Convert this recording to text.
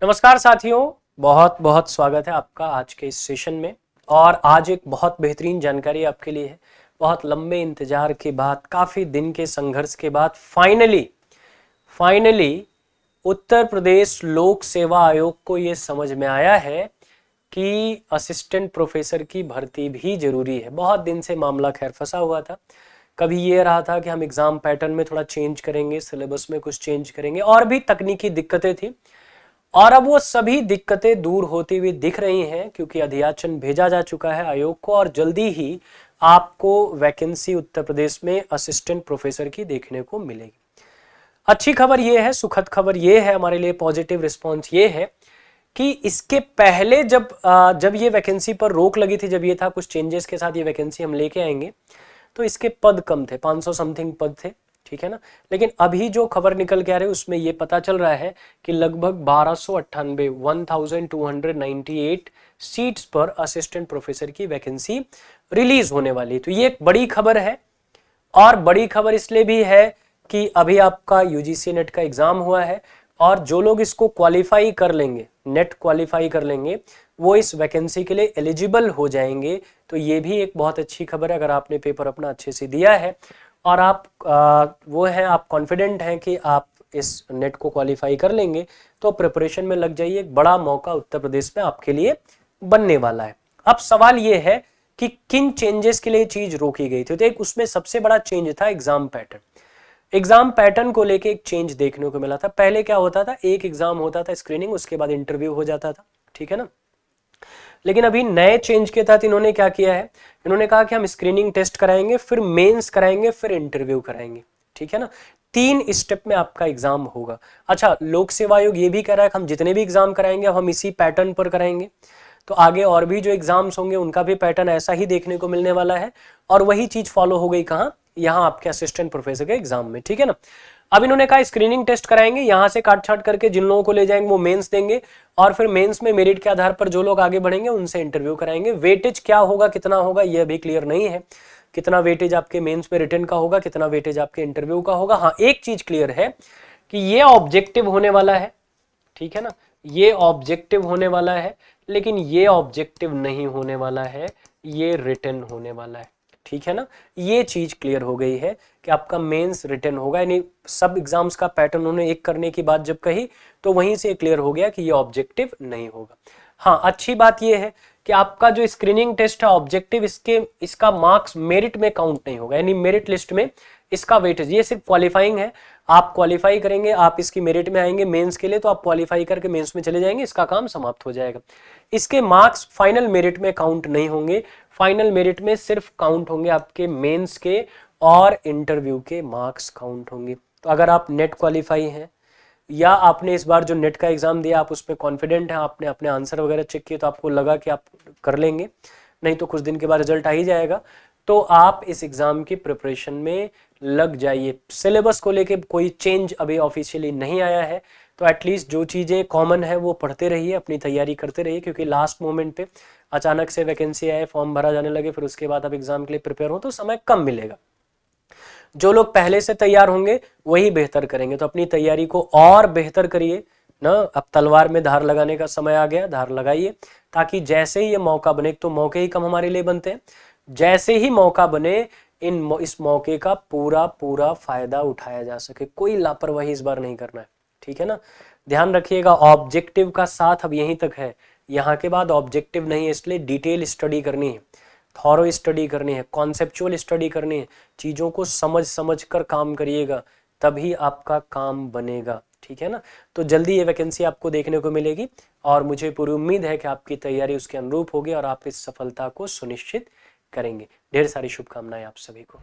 नमस्कार साथियों, बहुत बहुत स्वागत है आपका आज के इस सेशन में। और आज एक बहुत बेहतरीन जानकारी आपके लिए है। बहुत लंबे इंतजार के बाद, काफ़ी दिन के संघर्ष के बाद फाइनली उत्तर प्रदेश लोक सेवा आयोग को ये समझ में आया है कि असिस्टेंट प्रोफेसर की भर्ती भी जरूरी है। बहुत दिन से मामला खैर फंसा हुआ था। कभी ये रहा था कि हम एग्ज़ाम पैटर्न में थोड़ा चेंज करेंगे, सिलेबस में कुछ चेंज करेंगे, और भी तकनीकी दिक्कतें थी। और अब वो सभी दिक्कतें दूर होती हुई दिख रही हैं, क्योंकि अधियाचन भेजा जा चुका है आयोग को और जल्दी ही आपको वैकेंसी उत्तर प्रदेश में असिस्टेंट प्रोफेसर की देखने को मिलेगी। अच्छी खबर ये है, सुखद खबर ये है, हमारे लिए पॉजिटिव रिस्पॉन्स ये है कि इसके पहले जब ये वैकेंसी पर रोक लगी थी, जब ये था कुछ चेंजेस के साथ ये वैकेंसी हम लेके आएंगे, तो इसके पद कम थे, 500 समथिंग पद थे, ठीक है ना। लेकिन अभी जो खबर निकल के आ रही है उसमें ये पता चल रहा है कि लगभग 1298 सीट्स पर असिस्टेंट प्रोफेसर की वैकेंसी रिलीज होने वाली है। तो ये एक बड़ी खबर है। और बड़ी खबर इसलिए भी है कि अभी आपका यूजीसी नेट का एग्जाम हुआ है और जो लोग इसको क्वालिफाई कर लेंगे, नेट क्वालिफाई कर लेंगे, वो इस वैकेंसी के लिए एलिजिबल हो जाएंगे। तो ये भी एक बहुत अच्छी खबर है। अगर आपने पेपर अपना अच्छे से दिया है और आप आप कॉन्फिडेंट हैं कि आप इस नेट को क्वालिफाई कर लेंगे, तो प्रिपरेशन में लग जाइए। एक बड़ा मौका उत्तर प्रदेश में आपके लिए बनने वाला है। अब सवाल ये है कि किन चेंजेस के लिए चीज रोकी गई थी। तो एक उसमें सबसे बड़ा चेंज था एग्जाम पैटर्न। एग्जाम पैटर्न को लेके एक चेंज देखने को मिला था। पहले क्या होता था, एक एग्जाम होता था स्क्रीनिंग, उसके बाद इंटरव्यू हो जाता था, ठीक है ना। लेकिन अभी नए चेंज के तहत इन्होंने क्या किया है, इन्होंने कहा कि हम स्क्रीनिंग टेस्ट कराएंगे, फिर मेंस कराएंगे, फिर इंटरव्यू कराएंगे, ठीक है ना। 3 स्टेप में आपका एग्जाम होगा। अच्छा, लोक सेवा आयोग ये भी कह रहा है कि हम जितने भी एग्जाम कराएंगे अब हम इसी पैटर्न पर कराएंगे। तो आगे और भी जो एग्जाम्स होंगे उनका भी पैटर्न ऐसा ही देखने को मिलने वाला है। और वही चीज फॉलो हो गई कहाँ, यहाँ आपके असिस्टेंट प्रोफेसर के एग्जाम में, ठीक है ना। अब इन्होंने कहा स्क्रीनिंग टेस्ट कराएंगे, यहां से काट छाट करके जिन लोगों को ले जाएंगे वो मेंस देंगे, और फिर मेंस में मेरिट के आधार पर जो लोग आगे बढ़ेंगे उनसे इंटरव्यू कराएंगे। वेटेज क्या होगा, कितना होगा, यह अभी क्लियर नहीं है। कितना वेटेज आपके मेंस में रिटन का होगा, कितना वेटेज आपके इंटरव्यू का होगा। हाँ, एक चीज क्लियर है कि ये ऑब्जेक्टिव होने वाला है, ठीक है ना। ये ऑब्जेक्टिव होने वाला है, लेकिन ये ऑब्जेक्टिव नहीं होने वाला है, ये रिटन होने वाला है, ठीक है ना। ये चीज क्लियर हो गई है कि आपका मेंस रिटन होगा। यानी सब एग्जाम्स का पैटर्न उन्होंने एक करने की बात जब कही तो वहीं से क्लियर हो गया कि ये ऑब्जेक्टिव नहीं होगा। हाँ, अच्छी बात ये है कि आपका जो स्क्रीनिंग टेस्ट है ऑब्जेक्टिव, इसका मार्क्स मेरिट में काउंट नहीं होगा। यानी मेरिट लिस्ट में इसका वेटेज, ये सिर्फ क्वालिफाइंग है। आप क्वालिफाई करेंगे, आप इसकी मेरिट में आएंगे मेंस के लिए, तो आप क्वालिफाई करके मेंस में चले जाएंगे, इसका काम समाप्त हो जाएगा। इसके मार्क्स फाइनल मेरिट में काउंट नहीं होंगे। फाइनल मेरिट में सिर्फ काउंट होंगे आपके मेंस के और इंटरव्यू के मार्क्स काउंट होंगे। तो अगर आप नेट क्वालिफाई हैं या आपने इस बार जो नेट का एग्जाम दिया आप उस पर कॉन्फिडेंट हैं, आपने अपने आंसर वगैरह चेक किए तो आपको लगा कि आप कर लेंगे, नहीं तो कुछ दिन के बाद रिजल्ट आ ही जाएगा, तो आप इस एग्जाम की प्रिपरेशन में लग जाइए। सिलेबस को लेके कोई चेंज अभी ऑफिशियली नहीं आया है, तो एटलीस्ट जो चीज़ें कॉमन है वो पढ़ते रहिए, अपनी तैयारी करते रहिए, क्योंकि लास्ट मोमेंट पे अचानक से वैकेंसी आए, फॉर्म भरा जाने लगे, फिर उसके बाद आप एग्जाम के लिए प्रिपेयर हो तो समय कम मिलेगा। जो लोग पहले से तैयार होंगे वही बेहतर करेंगे। तो अपनी तैयारी को और बेहतर करिए ना। अब तलवार में धार लगाने का समय आ गया, धार लगाइए, ताकि जैसे ही ये मौका बने, तो मौके ही कम हमारे लिए बनते हैं, जैसे ही मौका बने इस मौके का पूरा पूरा फायदा उठाया जा सके। कोई लापरवाही इस बार नहीं करना है, ठीक है ना। ध्यान रखिएगा, ऑब्जेक्टिव का साथ अब यहीं तक है, यहाँ के बाद ऑब्जेक्टिव नहीं है, इसलिए डिटेल स्टडी करनी है, थॉरो स्टडी करनी है, कॉन्सेप्चुअल स्टडी करनी है। चीज़ों को समझ समझ कर काम करिएगा, तभी आपका काम बनेगा, ठीक है ना। तो जल्दी ये वैकेंसी आपको देखने को मिलेगी और मुझे पूरी उम्मीद है कि आपकी तैयारी उसके अनुरूप होगी और आप इस सफलता को सुनिश्चित करेंगे। ढेर सारी शुभकामनाएं आप सभी को।